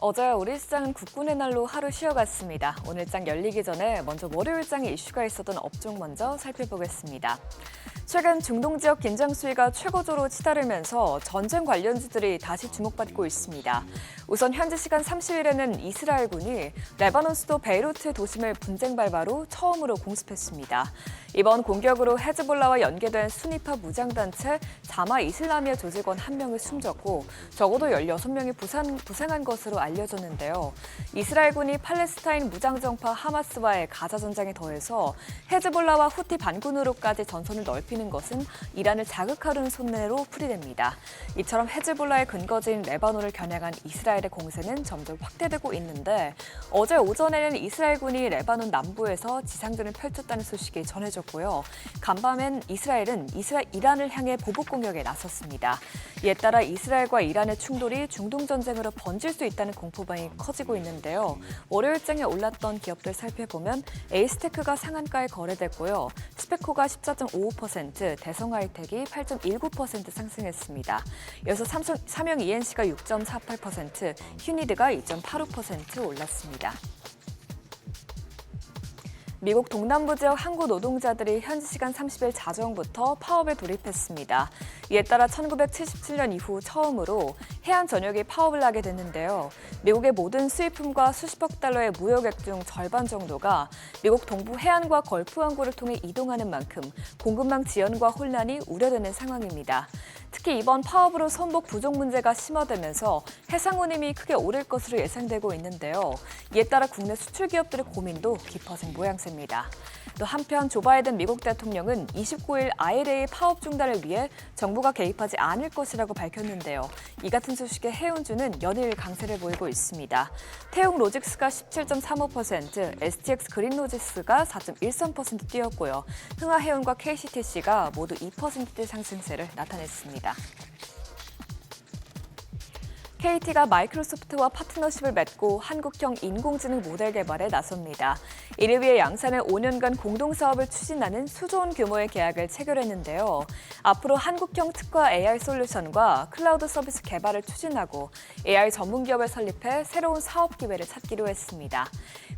어제 우리 시장은 국군의 날로 하루 쉬어갔습니다. 오늘 장 열리기 전에 먼저 월요일 장에 이슈가 있었던 업종 먼저 살펴보겠습니다. 최근 중동 지역 긴장 수위가 최고조로 치달으면서 전쟁 관련주들이 다시 주목받고 있습니다. 우선 현지 시간 30일에는 이스라엘군이 레바논 수도 베이루트 도심을 분쟁 발바로 처음으로 공습했습니다. 이번 공격으로 헤즈볼라와 연계된 수니파 무장단체 자마 이슬라미아 조직원 1명을 숨졌고 적어도 16명이 부상한 것으로 알려졌는데요. 이스라엘군이 팔레스타인 무장정파 하마스와의 가자 전장에 더해서 헤즈볼라와 후티 반군으로까지 전선을 넓히는 것은 이란을 자극하려는 속내로 풀이됩니다. 이처럼 헤즈볼라의 근거지인 레바논을 겨냥한 이스라엘의 공세는 점점 확대되고 있는데 어제 오전에는 이스라엘군이 레바논 남부에서 지상전을 펼쳤다는 소식이 전해졌고요. 간밤엔 이스라엘은 이란을 향해 보복 공격에 나섰습니다. 이에 따라 이스라엘과 이란의 충돌이 중동 전쟁으로 번질 수 있다는 공포감이 커지고 있는데요. 월요일장에 올랐던 기업들 살펴보면 에이스테크가 상한가에 거래됐고요. 스페코가 14.55%, 대성하이텍이 8.19% 상승했습니다. 이어서 삼성 ENC가 6.48%, 휴니드가 2.85% 올랐습니다. 미국 동남부 지역 항구 노동자들이 현지 시간 30일 자정부터 파업에 돌입했습니다. 이에 따라 1977년 이후 처음으로 해안 전역이 파업을 하게 됐는데요. 미국의 모든 수입품과 수십억 달러의 무역액 중 절반 정도가 미국 동부 해안과 걸프 항구를 통해 이동하는 만큼 공급망 지연과 혼란이 우려되는 상황입니다. 특히 이번 파업으로 선복 부족 문제가 심화되면서 해상 운임이 크게 오를 것으로 예상되고 있는데요. 이에 따라 국내 수출 기업들의 고민도 깊어진 모양새입니다. 또 한편 조 바이든 미국 대통령은 29일 ILA 파업 중단을 위해 정부가 개입하지 않을 것이라고 밝혔는데요. 이 같은 소식에 해운주는 연일 강세를 보이고 있습니다. 태용 로직스가 17.35%, STX 그린로직스가 4.13% 뛰었고요. 흥하해운과 KCTC가 모두 2%대 상승세를 나타냈습니다. KT가 마이크로소프트와 파트너십을 맺고 한국형 인공지능 모델 개발에 나섭니다. 이를 위해 양산을 5년간 공동사업을 추진하는 수조 원 규모의 계약을 체결했는데요. 앞으로 한국형 특화 AI 솔루션과 클라우드 서비스 개발을 추진하고 AI 전문 기업을 설립해 새로운 사업 기회를 찾기로 했습니다.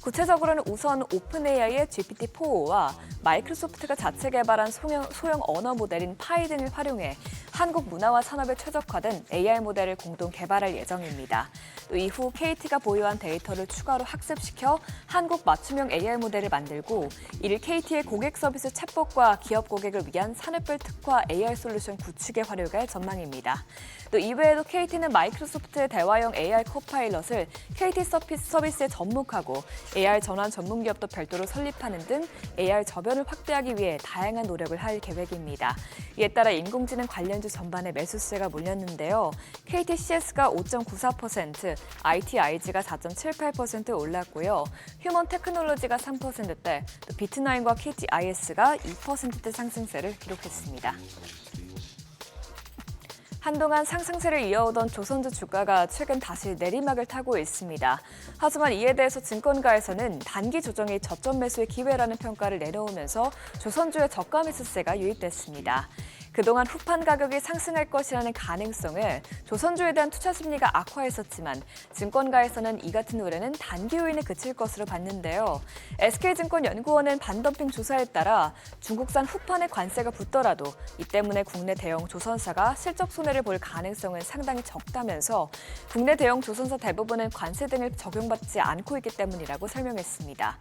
구체적으로는 우선 오픈AI의 GPT-4와 마이크로소프트가 자체 개발한 소형 언어 모델인 파이 등을 활용해 한국 문화와 산업에 최적화된 AI 모델을 공동 개발할 예정입니다. 또 이후 KT가 보유한 데이터를 추가로 학습시켜 한국 맞춤형 AI 모델을 만들고 이를 KT의 고객 서비스 챗봇과 기업 고객을 위한 산업별 특화 AI 솔루션 구축에 활용할 전망입니다. 또 이외에도 KT는 마이크로소프트의 대화형 AI 코파일럿을 KT 서비스에 접목하고 AI 전환 전문 기업도 별도로 설립하는 등 AI 저변을 확대하기 위해 다양한 노력을 할 계획입니다. 이에 따라 인공지능 관련주 전반에 매수세가 몰렸는데요. KTCS가 5.94%, ITIG가 4.78% 올랐고요. 휴먼 테크놀로지가 3%대, 또 비트나인과 KTIS가 2%대 상승세를 기록했습니다. 한동안 상승세를 이어오던 조선주 주가가 최근 다시 내리막을 타고 있습니다. 하지만 이에 대해서 증권가에서는 단기 조정이 저점 매수의 기회라는 평가를 내려오면서 조선주의 저가 매수세가 유입됐습니다. 그동안 후판 가격이 상승할 것이라는 가능성을 조선주에 대한 투자 심리가 악화했었지만 증권가에서는 이 같은 우려는 단기 요인에 그칠 것으로 봤는데요. SK증권연구원은 반덤핑 조사에 따라 중국산 후판에 관세가 붙더라도 이 때문에 국내 대형 조선사가 실적 손해를 볼 가능성은 상당히 적다면서 국내 대형 조선사 대부분은 관세 등을 적용받지 않고 있기 때문이라고 설명했습니다.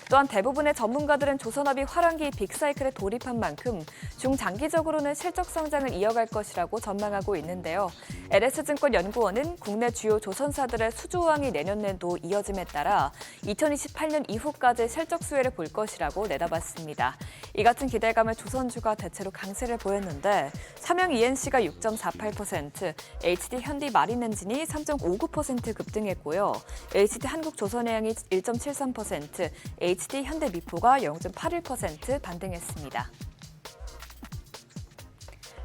또한 대부분의 전문가들은 조선업이 화랑기 빅사이클에 돌입한 만큼 중장기적으로는 실적 성장을 이어갈 것이라고 전망하고 있는데요. LS증권연구원은 국내 주요 조선사들의 수주 호황이 내년에도 이어짐에 따라 2028년 이후까지 실적 수혜를 볼 것이라고 내다봤습니다. 이 같은 기대감을 조선주가 대체로 강세를 보였는데 삼성 ENC가 6.48%, HD 현대마린엔진이 3.59% 급등했고요. HD 한국조선해양이 1.73%, HD 현대미포가 0.81% 반등했습니다.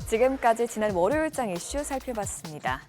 지금까지 지난 월요일장 이슈 살펴봤습니다.